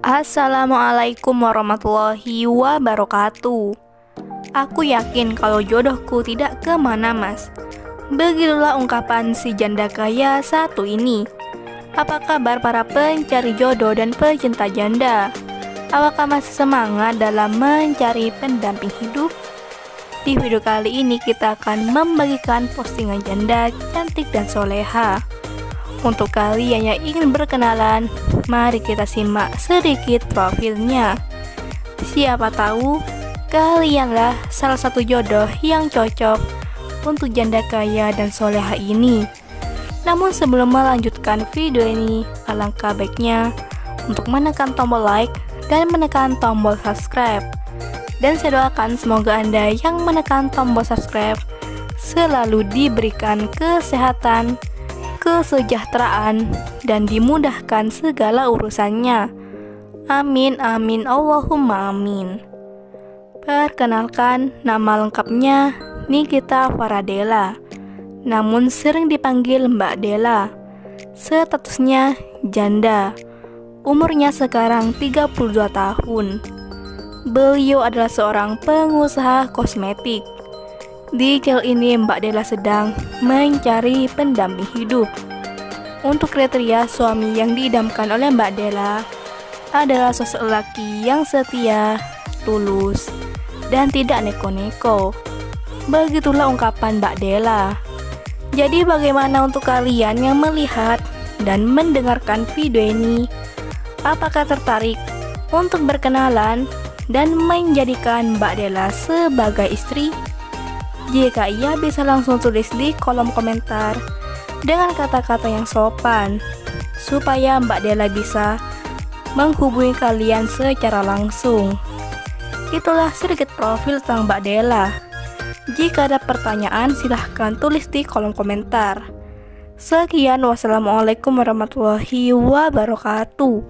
Assalamualaikum warahmatullahi wabarakatuh. Aku yakin kalau jodohku tidak kemana mas. Begitulah ungkapan si janda kaya satu ini. Apa kabar para pencari jodoh dan pecinta janda? Apakah masih semangat dalam mencari pendamping hidup? Di video kali ini kita akan membagikan postingan janda cantik dan soleha. Untuk kalian yang ingin berkenalan, mari kita simak sedikit profilnya. Siapa tahu kalianlah salah satu jodoh yang cocok untuk janda kaya dan soleha ini. Namun sebelum melanjutkan video ini, alangkah baiknya untuk menekan tombol like dan menekan tombol subscribe. Dan saya doakan semoga Anda yang menekan tombol subscribe selalu diberikan kesehatan, kesejahteraan, dan dimudahkan segala urusannya. Amin amin Allahumma amin. Perkenalkan, nama lengkapnya Nikita Faradela, namun sering dipanggil Mbak Dela. Statusnya janda. Umurnya sekarang 32 tahun. Beliau adalah seorang pengusaha kosmetik. Di channel ini Mbak Dela sedang mencari pendamping hidup. Untuk kriteria suami yang diidamkan oleh Mbak Dela adalah sosok laki yang setia, tulus, dan tidak neko-neko. Begitulah ungkapan Mbak Dela. Jadi bagaimana untuk kalian yang melihat dan mendengarkan video ini? Apakah tertarik untuk berkenalan dan menjadikan Mbak Dela sebagai istri? Jika iya, bisa langsung tulis di kolom komentar dengan kata-kata yang sopan supaya Mbak Dela bisa menghubungi kalian secara langsung. Itulah sedikit profil tentang Mbak Dela. Jika ada pertanyaan silahkan tulis di kolom komentar. Sekian, wassalamualaikum warahmatullahi wabarakatuh.